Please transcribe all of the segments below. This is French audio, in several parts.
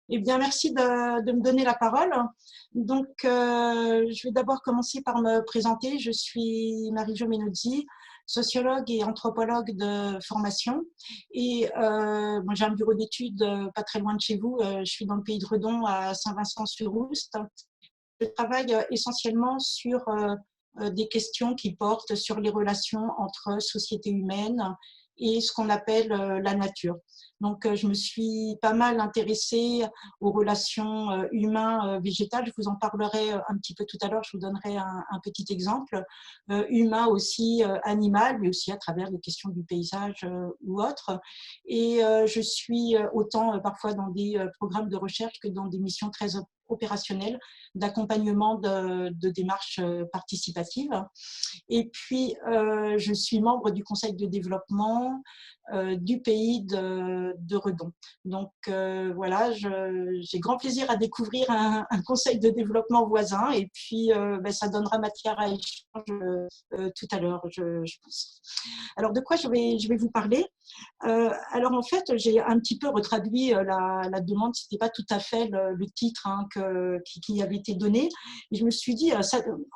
Eh bien, merci de me donner la parole. Donc, je vais d'abord commencer par me présenter. Je suis Marie-Jo Menozzi, sociologue et anthropologue de formation. Et moi, j'ai un bureau d'études pas très loin de chez vous. Je suis dans le pays de Redon, à Saint-Vincent-sur-Oust. Je travaille essentiellement sur des questions qui portent sur les relations entre sociétés humaines et ce qu'on appelle la nature. Donc, je me suis pas mal intéressée aux relations humains-végétales. Je vous en parlerai un petit peu tout à l'heure. Je vous donnerai un petit exemple. Humain aussi, animal, mais aussi à travers les questions du paysage ou autres. Et je suis autant parfois dans des programmes de recherche que dans des missions très opérationnelles d'accompagnement de démarches participatives. Et puis, je suis membre du conseil de développement du pays de Redon. Donc, voilà, j'ai grand plaisir à découvrir un conseil de développement voisin et puis ça donnera matière à échange tout à l'heure, je pense. Alors, de quoi je vais vous parler? Alors, en fait, j'ai un petit peu retraduit la demande. Ce n'était pas tout à fait le titre qui avait été donné. Et je me suis dit,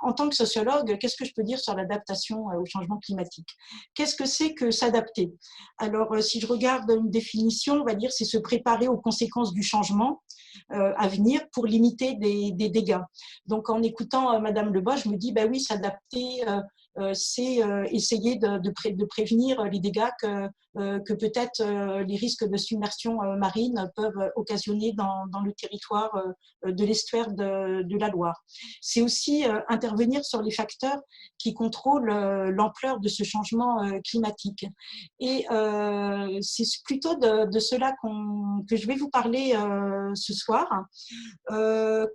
en tant que sociologue, qu'est-ce que je peux dire sur l'adaptation au changement climatique? Qu'est-ce que c'est que s'adapter? Alors, si je regarde une définition, on va dire c'est se préparer aux conséquences du changement à venir pour limiter des dégâts. Donc, en écoutant Madame Lebois, je me dis, ben oui, s'adapter, c'est essayer de prévenir les dégâts que peut-être les risques de submersion marine peuvent occasionner dans le territoire de l'estuaire de la Loire. C'est aussi intervenir sur les facteurs qui contrôlent l'ampleur de ce changement climatique. Et c'est plutôt de cela que je vais vous parler ce soir.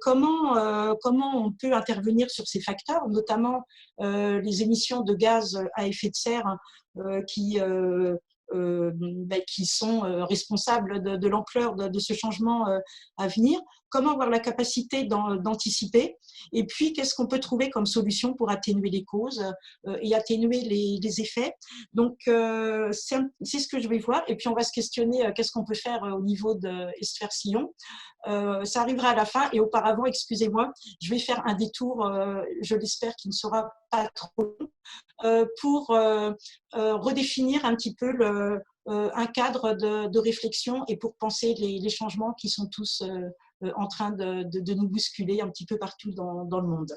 Comment on peut intervenir sur ces facteurs, notamment les émissions de gaz à effet de serre qui sont responsables de l'ampleur de ce changement à venir, comment avoir la capacité d'anticiper, et puis qu'est-ce qu'on peut trouver comme solution pour atténuer les causes et atténuer les effets. Donc, c'est ce que je vais voir, et puis on va se questionner qu'est-ce qu'on peut faire au niveau de Esfer-Sillon. Ça arrivera à la fin, et auparavant, excusez-moi, je vais faire un détour, je l'espère, qui ne sera pas trop long, pour redéfinir un petit peu un cadre de réflexion et pour penser les changements qui sont tous en train de nous bousculer un petit peu partout dans le monde.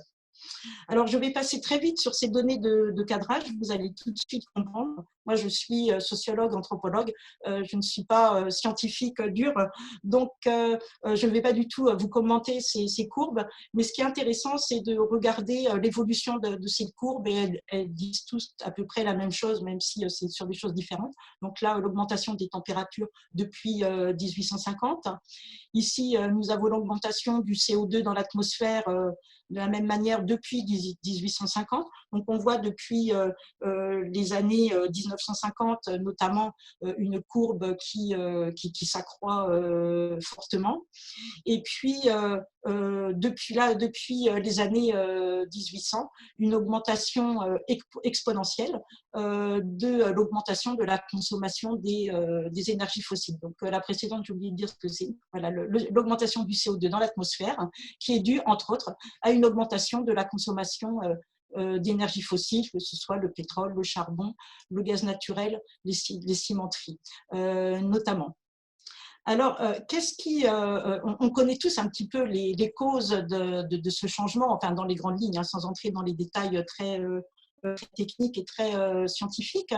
Alors, je vais passer très vite sur ces données de cadrage. Vous allez tout de suite comprendre. Moi, je suis sociologue, anthropologue. Je ne suis pas scientifique dur. Donc, je ne vais pas du tout vous commenter ces courbes. Mais ce qui est intéressant, c'est de regarder l'évolution de ces courbes. Et elles disent tous à peu près la même chose, même si c'est sur des choses différentes. Donc là, l'augmentation des températures depuis 1850. Ici, nous avons l'augmentation du CO2 dans l'atmosphère de la même manière depuis 1850. Donc, on voit depuis les années 1950, notamment, une courbe qui s'accroît fortement. Et puis, depuis les années 1800, une augmentation exponentielle de l'augmentation de la consommation des énergies fossiles. Donc, la précédente, j'ai oublié de dire ce que c'est. Voilà, l'augmentation du CO2 dans l'atmosphère, qui est due, entre autres, à une augmentation de la consommation d'énergie fossile, que ce soit le pétrole, le charbon, le gaz naturel, les cimenteries, notamment. Alors, on connaît tous un petit peu les causes de ce changement, enfin dans les grandes lignes, sans entrer dans les détails très techniques et très scientifiques.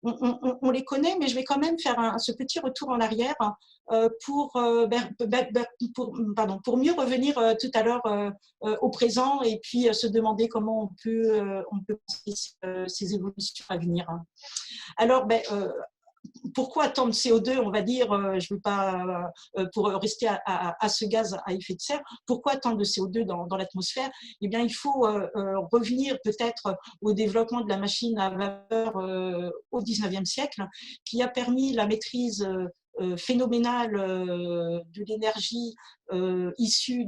On les connaît, mais je vais quand même faire ce petit retour en arrière pour mieux revenir tout à l'heure au présent et puis se demander comment on peut penser ces évolutions à venir. Alors, pourquoi tant de CO2, on va dire, je veux pas, pour rester à ce gaz à effet de serre, pourquoi tant de CO2 dans l'atmosphère? Eh bien, il faut revenir peut-être au développement de la machine à vapeur au 19e siècle, qui a permis la maîtrise phénoménale de l'énergie issue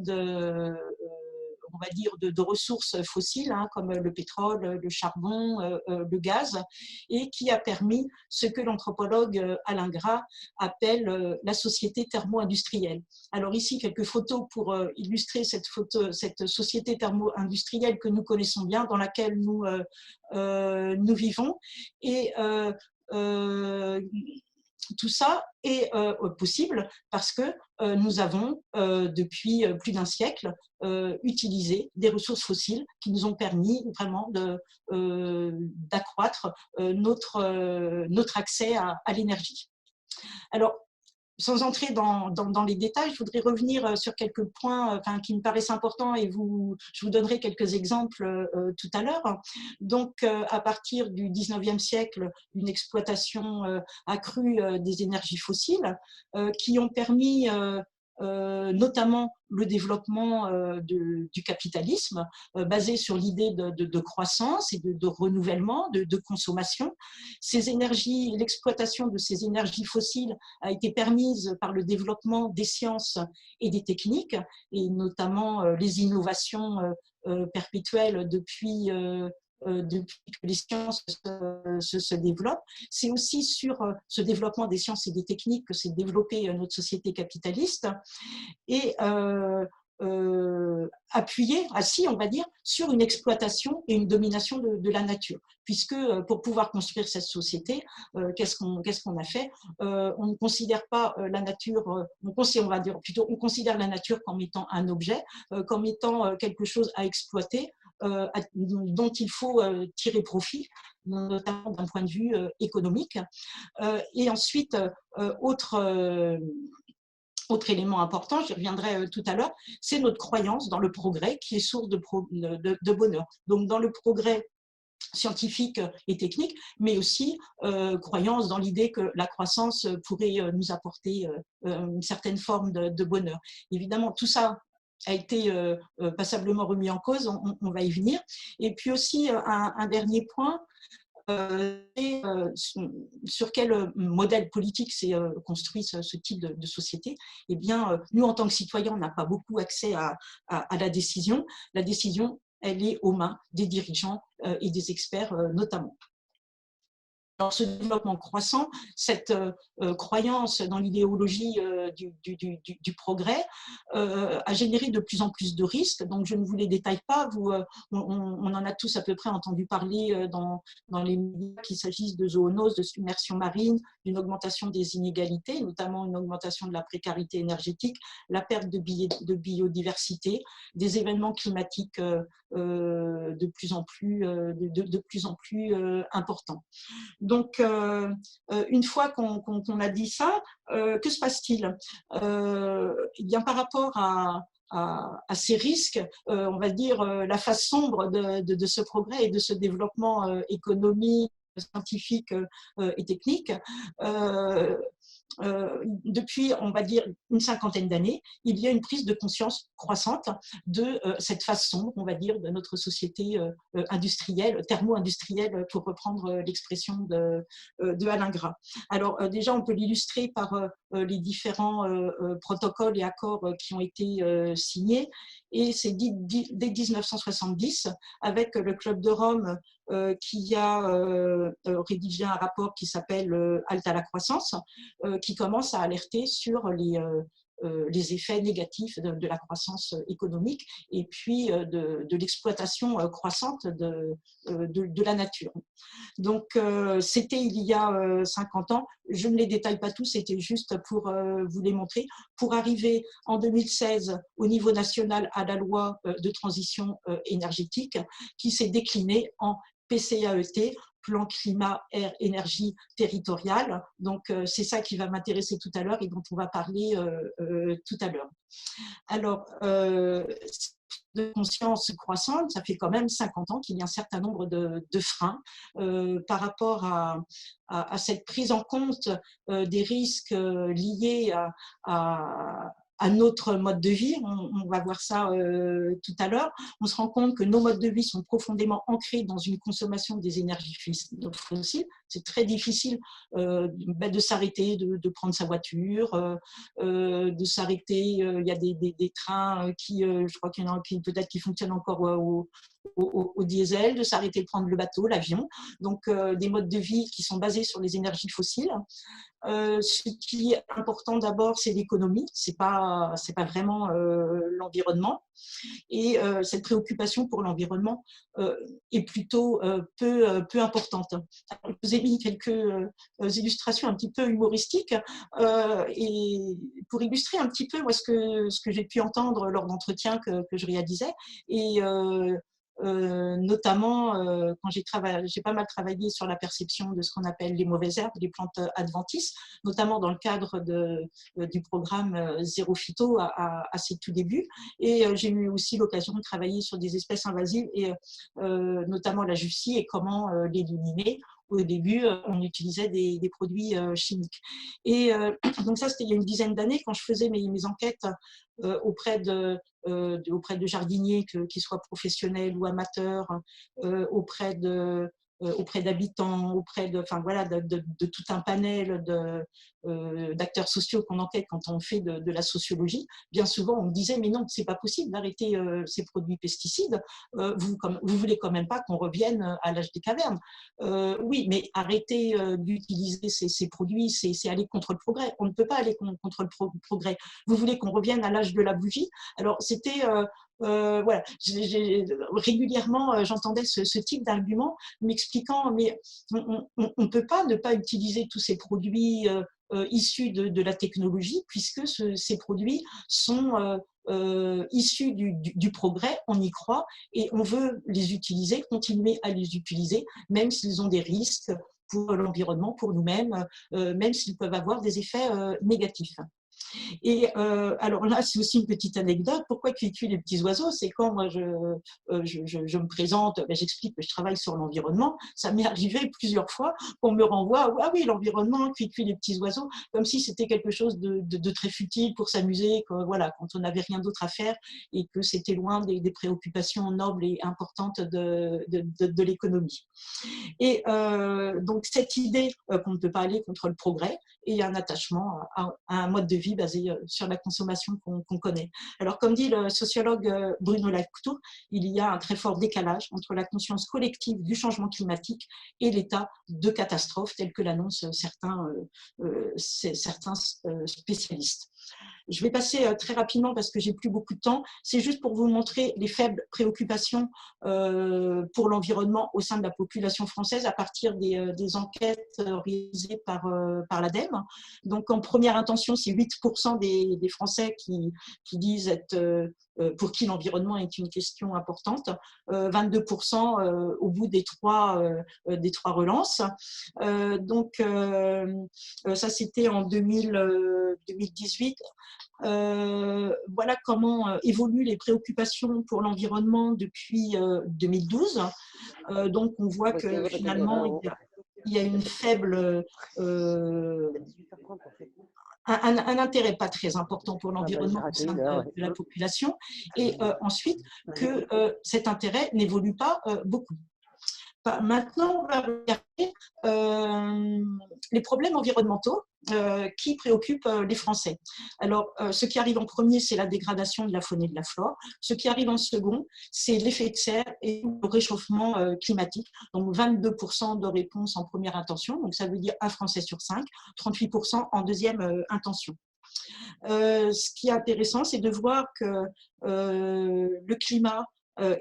on va dire, de ressources fossiles, hein, comme le pétrole, le charbon, le gaz, et qui a permis ce que l'anthropologue Alain Gras appelle la société thermo-industrielle. Alors ici, quelques photos pour illustrer cette société thermo-industrielle que nous connaissons bien, dans laquelle nous vivons. Et tout ça est possible parce que nous avons, depuis plus d'un siècle, utilisé des ressources fossiles qui nous ont permis vraiment d'accroître notre accès à l'énergie. Alors, sans entrer dans les détails, je voudrais revenir sur quelques points qui me paraissent importants et je vous donnerai quelques exemples tout à l'heure. Donc, à partir du 19e siècle, une exploitation accrue des énergies fossiles qui ont permis notamment le développement du capitalisme basé sur l'idée de croissance et de renouvellement, de consommation. L'exploitation de ces énergies fossiles a été permise par le développement des sciences et des techniques, et notamment les innovations perpétuelles depuis que les sciences se développent. C'est aussi sur ce développement des sciences et des techniques que s'est développée notre société capitaliste et assis, on va dire, sur une exploitation et une domination de la nature. Puisque pour pouvoir construire cette société, qu'est-ce qu'on a fait? On ne considère pas la nature, on considère la nature comme étant un objet, comme étant quelque chose à exploiter, dont il faut tirer profit, notamment d'un point de vue économique. Et ensuite, autre élément important, j'y reviendrai tout à l'heure, c'est notre croyance dans le progrès qui est source de bonheur. Donc dans le progrès scientifique et technique, mais aussi croyance dans l'idée que la croissance pourrait nous apporter une certaine forme de bonheur. Évidemment, tout ça a été passablement remis en cause, on va y venir. Et puis aussi, un dernier point, sur quel modèle politique s'est construit ce type de société. Eh bien, nous, en tant que citoyens, on n'a pas beaucoup accès à la décision. La décision, elle est aux mains des dirigeants et des experts notamment. Dans ce développement croissant, cette croyance dans l'idéologie du progrès a généré de plus en plus de risques. Donc, je ne vous les détaille pas. On en a tous à peu près entendu parler dans les médias, qu'il s'agisse de zoonoses, de submersion marine, d'une augmentation des inégalités, notamment une augmentation de la précarité énergétique, la perte de biodiversité, des événements climatiques de plus en plus importants. Donc, une fois qu'on a dit ça, que se passe-t-il? Eh bien, par rapport à ces risques, on va dire la face sombre de ce progrès et de ce développement économique, scientifique et technique, depuis, on va dire, une cinquantaine d'années, il y a une prise de conscience croissante de cette face sombre, on va dire, de notre société industrielle, thermo-industrielle, pour reprendre l'expression de Alain Gras. Alors, déjà, on peut l'illustrer par les différents protocoles et accords qui ont été signés. Et c'est dès 1970, avec le Club de Rome, qui a rédigé un rapport qui s'appelle Halte à la croissance, qui commence à alerter sur les effets négatifs de la croissance économique et puis de l'exploitation croissante de la nature. Donc, c'était il y a 50 ans. Je ne les détaille pas tous, c'était juste pour vous les montrer. Pour arriver en 2016 au niveau national à la loi de transition énergétique qui s'est déclinée en PCAET, plan climat, air, énergie territoriale. Donc, c'est ça qui va m'intéresser tout à l'heure et dont on va parler tout à l'heure. Alors, de conscience croissante, ça fait quand même 50 ans qu'il y a un certain nombre de freins par rapport à cette prise en compte des risques liés à notre mode de vie. On va voir ça tout à l'heure. On se rend compte que nos modes de vie sont profondément ancrés dans une consommation des énergies fossiles. c'est très difficile de s'arrêter, de prendre sa voiture, de s'arrêter. Il y a des trains qui, je crois qu'il y en a qui peut-être qui fonctionnent encore au diesel, de s'arrêter de prendre le bateau, l'avion. Donc, des modes de vie qui sont basés sur les énergies fossiles. Ce qui est important d'abord, c'est l'économie, c'est pas vraiment l'environnement. Et cette préoccupation pour l'environnement est plutôt peu importante. Alors, je vous ai mis quelques illustrations un petit peu humoristiques et pour illustrer un petit peu moi, ce que j'ai pu entendre lors d'entretiens que je réalisais. Et notamment quand j'ai pas mal travaillé sur la perception de ce qu'on appelle les mauvaises herbes, les plantes adventices, notamment dans le cadre du programme Zéro Phyto à ses tout débuts. Et j'ai eu aussi l'occasion de travailler sur des espèces invasives, et notamment la jussie, et comment l'éliminer. Au début, on utilisait des produits chimiques. Et donc ça, c'était il y a une dizaine d'années, quand je faisais mes enquêtes auprès de jardiniers, qu'ils soient professionnels ou amateurs, auprès d'habitants, enfin voilà, de tout un panel d'acteurs sociaux qu'on enquête quand on fait de la sociologie. Bien souvent, on me disait, mais non, c'est pas possible d'arrêter ces produits pesticides. Vous voulez quand même pas qu'on revienne à l'âge des cavernes. Oui, mais arrêter d'utiliser ces produits, c'est aller contre le progrès. On ne peut pas aller contre le progrès. Vous voulez qu'on revienne à l'âge de la bougie? Alors, c'était voilà, régulièrement, j'entendais ce type d'argument m'expliquant, mais on ne peut pas ne pas utiliser tous ces produits issus de la technologie, puisque ces produits sont issus du progrès, on y croit, et on veut les utiliser, continuer à les utiliser, même s'ils ont des risques pour l'environnement, pour nous-mêmes, même s'ils peuvent avoir des effets négatifs. Et alors là, c'est aussi une petite anecdote. Pourquoi cuit les petits oiseaux? C'est quand moi je me présente, ben, j'explique que je travaille sur l'environnement. Ça m'est arrivé plusieurs fois qu'on me renvoie, ah oui, l'environnement, cuit les petits oiseaux, comme si c'était quelque chose de très futile pour s'amuser, voilà, quand on n'avait rien d'autre à faire et que c'était loin des préoccupations nobles et importantes de l'économie. Et donc cette idée qu'on ne peut pas aller contre le progrès et un attachement à un mode de vie basé sur la consommation qu'on connaît. Alors comme dit le sociologue Bruno Latour, il y a un très fort décalage entre la conscience collective du changement climatique et l'état de catastrophe tel que l'annoncent certains spécialistes. Je vais passer très rapidement parce que j'ai plus beaucoup de temps. C'est juste pour vous montrer les faibles préoccupations pour l'environnement au sein de la population française à partir des enquêtes réalisées par l'ADEME. Donc, en première intention, c'est 8% des Français qui disent être pour qui l'environnement est une question importante, 22% au bout des trois relances. Donc, ça, c'était en 2018. Voilà comment évoluent les préoccupations pour l'environnement depuis 2012. Donc, on voit que finalement, il y a une faible un intérêt pas très important pour l'environnement au sein de la population, et ensuite que cet intérêt n'évolue pas beaucoup. Maintenant, on va regarder les problèmes environnementaux qui préoccupent les Français. Alors, ce qui arrive en premier, c'est la dégradation de la faune et de la flore. Ce qui arrive en second, c'est l'effet de serre et le réchauffement climatique. Donc, 22% de réponses en première intention. Donc, ça veut dire un Français sur 5, 38% en deuxième intention. Ce qui est intéressant, c'est de voir que le climat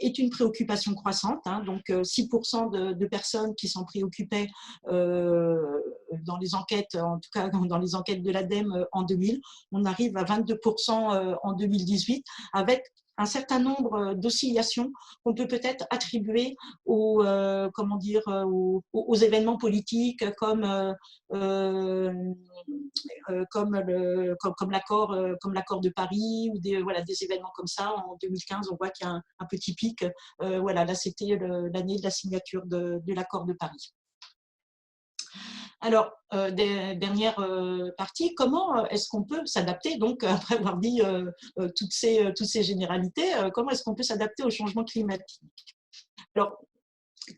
est une préoccupation croissante. Donc, 6% de personnes qui s'en préoccupaient dans les enquêtes, en tout cas dans les enquêtes de l'ADEME en 2000. On arrive à 22% en 2018, avec un certain nombre d'oscillations qu'on peut peut-être attribuer aux événements politiques comme l'accord de Paris, ou des événements comme ça. En 2015, on voit qu'il y a un petit pic. Voilà, là, c'était l'année de la signature de l'accord de Paris. Alors, dernière partie, comment est-ce qu'on peut s'adapter, donc après avoir dit toutes ces généralités, comment est-ce qu'on peut s'adapter au changement climatique? Alors,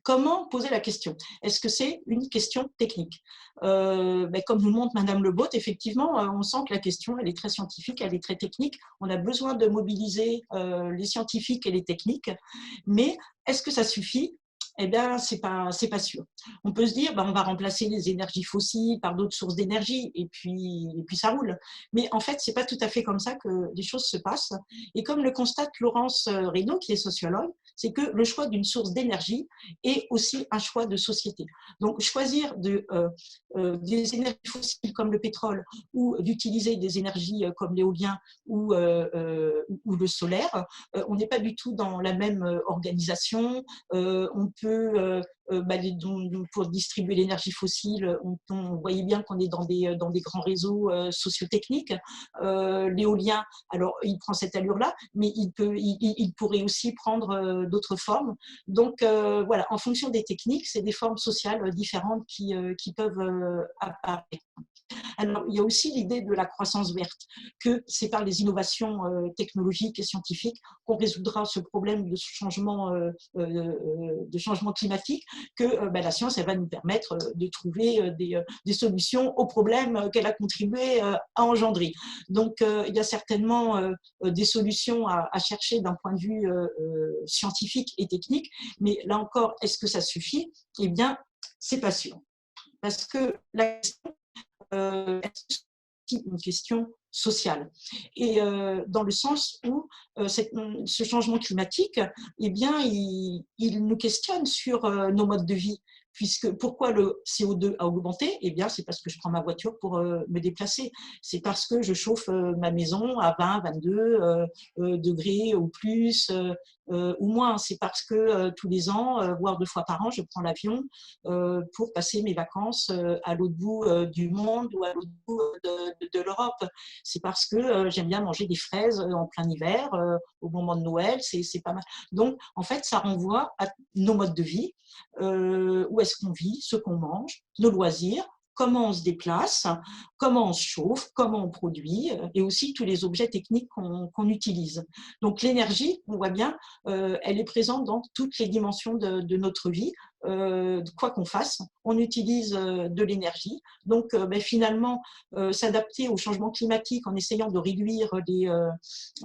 comment poser la question? Est-ce que c'est une question technique? Comme nous montre Madame Lebaud, effectivement, on sent que la question, elle est très scientifique, elle est très technique. On a besoin de mobiliser les scientifiques et les techniques, mais est-ce que ça suffit? Eh bien, c'est pas sûr. On peut se dire, on va remplacer les énergies fossiles par d'autres sources d'énergie, et puis ça roule. Mais en fait, c'est pas tout à fait comme ça que les choses se passent. Et comme le constate Laurence Reynaud, qui est sociologue, c'est que le choix d'une source d'énergie est aussi un choix de société. Donc, choisir des énergies fossiles comme le pétrole ou d'utiliser des énergies comme l'éolien ou le solaire, on n'est pas du tout dans la même organisation. On peut, pour distribuer l'énergie fossile, on voyait bien qu'on est dans des grands réseaux sociotechniques. L'éolien, alors il prend cette allure-là, mais il pourrait aussi prendre d'autres formes. Donc voilà, en fonction des techniques, c'est des formes sociales différentes qui peuvent apparaître. Alors, il y a aussi l'idée de la croissance verte, que c'est par les innovations technologiques et scientifiques qu'on résoudra ce problème de changement climatique, que la science, elle va nous permettre de trouver des solutions aux problèmes qu'elle a contribué à engendrer. Donc, il y a certainement des solutions à chercher d'un point de vue scientifique et technique, mais là encore, est-ce que ça suffit? Eh bien, c'est pas sûr. Parce que la question une question sociale. Et dans le sens où ce changement climatique, eh bien, il nous questionne sur nos modes de vie. Pourquoi le CO2 a augmenté? Eh bien, c'est parce que je prends ma voiture pour me déplacer. C'est parce que je chauffe ma maison à 20, 22 degrés ou plus ou moins. C'est parce que tous les ans, voire 2 fois par an, je prends l'avion pour passer mes vacances à l'autre bout du monde ou à l'autre bout de l'Europe. C'est parce que j'aime bien manger des fraises en plein hiver, au moment de Noël, c'est pas mal. Donc, en fait, ça renvoie à nos modes de vie, où est-ce qu'on vit, ce qu'on mange, nos loisirs, comment on se déplace, comment on se chauffe, comment on produit, et aussi tous les objets techniques qu'on utilise. Donc l'énergie, on voit bien, elle est présente dans toutes les dimensions de notre vie. Quoi qu'on fasse, on utilise de l'énergie. Donc finalement, s'adapter au changement climatique en essayant de réduire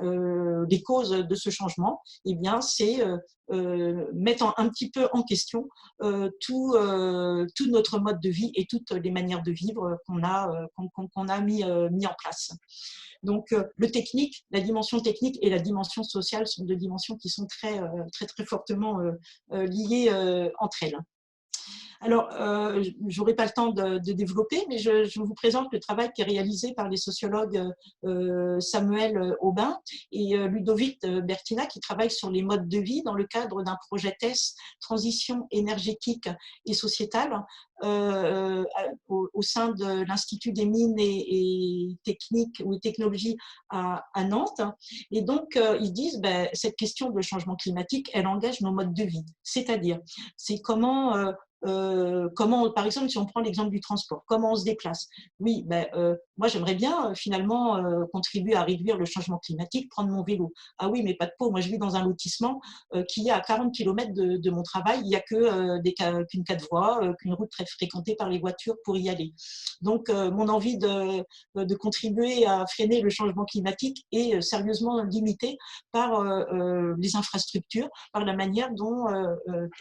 les causes de ce changement, eh bien, c'est mettre un petit peu en question tout notre mode de vie et toutes les manières de vivre qu'on a mis en place. Donc, le technique, la dimension technique et la dimension sociale sont deux dimensions qui sont très, très, très fortement liées entre elles. Alors, je n'aurai pas le temps de développer, mais je vous présente le travail qui est réalisé par les sociologues Samuel Aubin et Ludovic Bertina, qui travaillent sur les modes de vie dans le cadre d'un projet TESS, Transition énergétique et sociétale, au sein de l'Institut des mines et techniques ou technologies à Nantes. Et donc, ils disent, cette question de changement climatique, elle engage nos modes de vie. C'est-à-dire, c'est comment, par exemple, si on prend l'exemple du transport, comment on se déplace? Oui, moi, j'aimerais bien finalement contribuer à réduire le changement climatique, prendre mon vélo. Ah oui, mais pas de peau. Moi, je vis dans un lotissement qui est à 40 km de mon travail. Il n'y a qu'une 4 voies, qu'une route très fréquentée par les voitures pour y aller. Donc, mon envie de contribuer à freiner le changement climatique est sérieusement limitée par les infrastructures, par la manière dont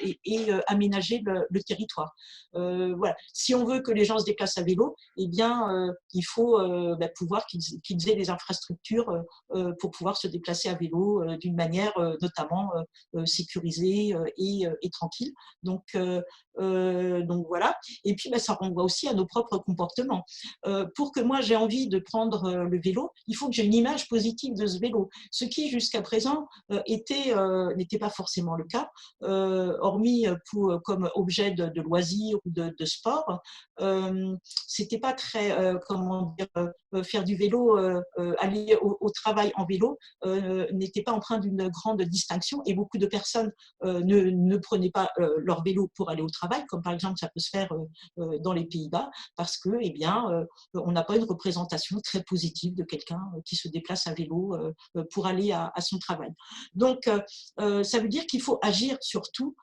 est aménagé le territoire. Voilà. Si on veut que les gens se déplacent à vélo, eh bien, il faut pouvoir qu'ils aient des infrastructures pour pouvoir se déplacer à vélo d'une manière notamment sécurisée et tranquille. Donc voilà. Et puis, ça renvoie aussi à nos propres comportements. Pour que moi, j'ai envie de prendre le vélo, il faut que j'ai une image positive de ce vélo. Ce qui, jusqu'à présent, n'était pas forcément le cas, hormis comme objet de loisirs ou de sport, c'était pas très, comment dire, faire du vélo, aller au travail en vélo n'était pas empreint d'une grande distinction et beaucoup de personnes ne prenaient pas leur vélo pour aller au travail, comme par exemple ça peut se faire dans les Pays-Bas, parce que, eh bien, on n'a pas une représentation très positive de quelqu'un qui se déplace à vélo pour aller à son travail. Donc, ça veut dire qu'il faut agir sur tout,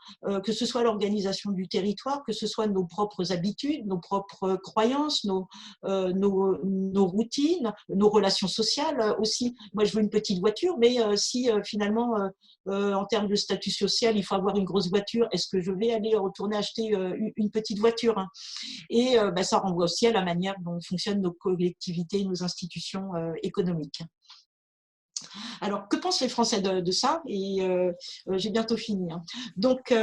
que ce soit l'organisation du territoire, que ce soit nos propres habitudes, nos propres croyances, nos routines, nos relations sociales aussi. Moi, je veux une petite voiture, mais si finalement, en termes de statut social, il faut avoir une grosse voiture, est-ce que je vais aller retourner acheter une petite voiture, hein? Et ça renvoie aussi à la manière dont fonctionnent nos collectivités, nos institutions économiques. Alors, que pensent les Français de ça? Et j'ai bientôt fini, hein. Donc,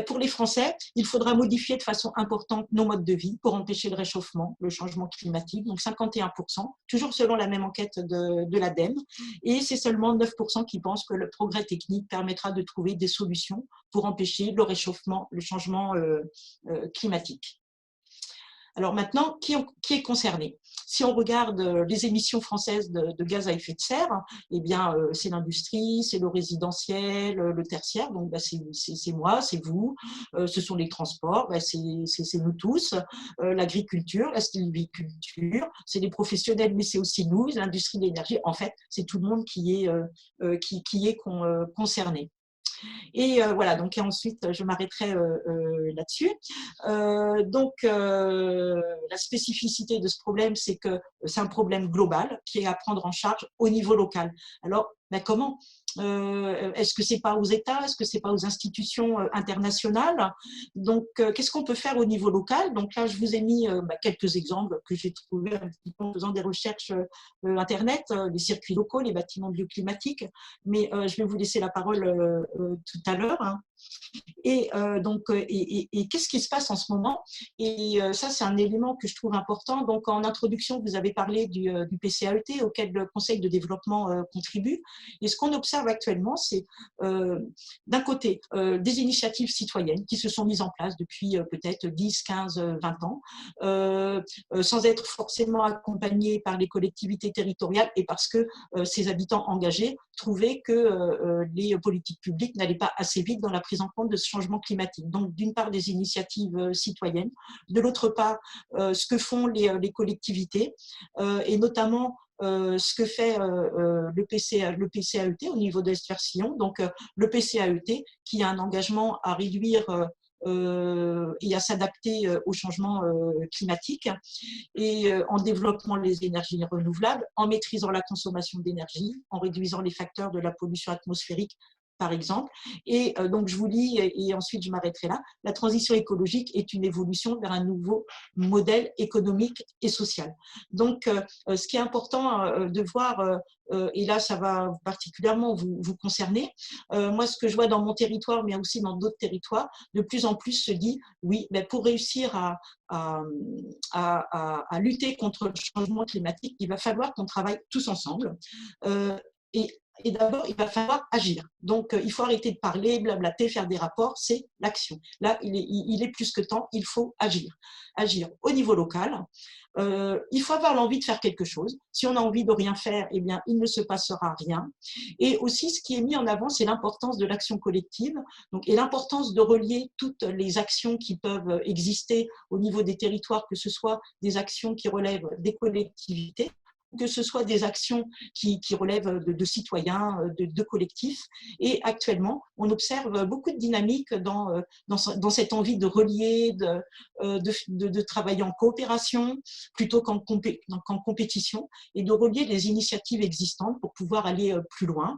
pour les Français, il faudra modifier de façon importante nos modes de vie pour empêcher le réchauffement, le changement climatique, donc 51%, toujours selon la même enquête de l'ADEME. Et c'est seulement 9% qui pensent que le progrès technique permettra de trouver des solutions pour empêcher le réchauffement, le changement climatique. Alors maintenant, qui est concerné? Si on regarde les émissions françaises de gaz à effet de serre, eh bien, c'est l'industrie, c'est le résidentiel, le tertiaire, donc c'est moi, c'est vous, ce sont les transports, c'est nous tous, l'agriculture, la sylviculture, c'est les professionnels, mais c'est aussi nous, l'industrie de l'énergie. En fait, c'est tout le monde qui est concerné. Et voilà, donc et ensuite, je m'arrêterai là-dessus. La spécificité de ce problème, c'est que c'est un problème global qui est à prendre en charge au niveau local. Alors, comment est-ce que c'est pas aux États? Est-ce que c'est pas aux institutions internationales? Donc, qu'est-ce qu'on peut faire au niveau local? Donc là, je vous ai mis quelques exemples que j'ai trouvés un petit peu en faisant des recherches Internet, les circuits locaux, les bâtiments bioclimatiques. Mais je vais vous laisser la parole tout à l'heure, hein. Et qu'est-ce qui se passe en ce moment? Et ça, c'est un élément que je trouve important. Donc, en introduction, vous avez parlé du PCAET, auquel le Conseil de développement contribue. Et ce qu'on observe actuellement, c'est d'un côté des initiatives citoyennes qui se sont mises en place depuis peut-être 10, 15, 20 ans, sans être forcément accompagnées par les collectivités territoriales et parce que ces habitants engagés trouvaient que les politiques publiques n'allaient pas assez vite dans la prise en compte de ce changement climatique. Donc, d'une part, des initiatives citoyennes, de l'autre part, ce que font les collectivités, et notamment ce que fait le PCAET au niveau de l'Est-Versillon. Donc, le PCAET qui a un engagement à réduire et à s'adapter au changement climatique et en développant les énergies renouvelables, en maîtrisant la consommation d'énergie, en réduisant les facteurs de la pollution atmosphérique, par exemple. Et donc, je vous lis et ensuite je m'arrêterai là. La transition écologique est une évolution vers un nouveau modèle économique et social. Donc, ce qui est important de voir, et là, ça va particulièrement vous concerner, moi, ce que je vois dans mon territoire, mais aussi dans d'autres territoires, de plus en plus se dit, oui, pour réussir à lutter contre le changement climatique, il va falloir qu'on travaille tous ensemble. Et d'abord, il va falloir agir. Donc, il faut arrêter de parler, blablater, faire des rapports, c'est l'action. Là, il est plus que temps, il faut agir. Agir au niveau local. Il faut avoir l'envie de faire quelque chose. Si on a envie de rien faire, eh bien, il ne se passera rien. Et aussi, ce qui est mis en avant, c'est l'importance de l'action collective, donc, et l'importance de relier toutes les actions qui peuvent exister au niveau des territoires, que ce soit des actions qui relèvent des collectivités, que ce soit des actions qui relèvent de citoyens, de collectifs. Et actuellement, on observe beaucoup de dynamique dans cette envie de relier, de travailler en coopération plutôt qu'en compétition et de relier les initiatives existantes pour pouvoir aller plus loin.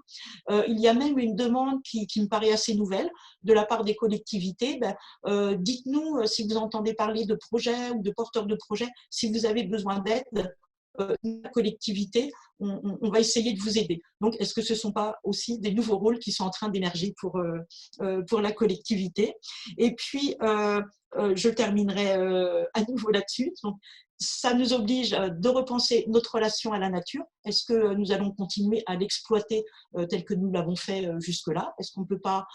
Il y a même une demande qui me paraît assez nouvelle de la part des collectivités. Dites-nous si vous entendez parler de projets ou de porteurs de projets, si vous avez besoin d'aide, la collectivité, on va essayer de vous aider. Donc, est-ce que ce ne sont pas aussi des nouveaux rôles qui sont en train d'émerger pour la collectivité? Et puis, je terminerai à nouveau là-dessus. Donc, ça nous oblige de repenser notre relation à la nature. Est-ce que nous allons continuer à l'exploiter tel que nous l'avons fait jusque-là? Est-ce qu'on peut pas,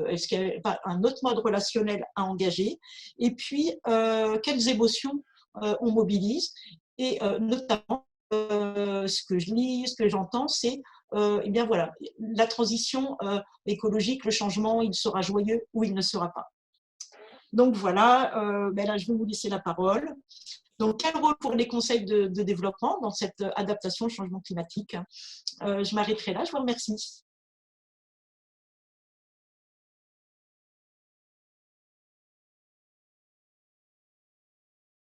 est-ce qu'il n'y a pas un autre mode relationnel à engager? Et puis, quelles émotions on mobilise? Et notamment, ce que je lis, ce que j'entends, c'est eh bien voilà, la transition écologique, le changement, il sera joyeux ou il ne sera pas. Donc voilà, ben là, je vais vous laisser la parole. Donc, quel rôle pour les conseils de développement dans cette adaptation au changement climatique? Je m'arrêterai là, je vous remercie.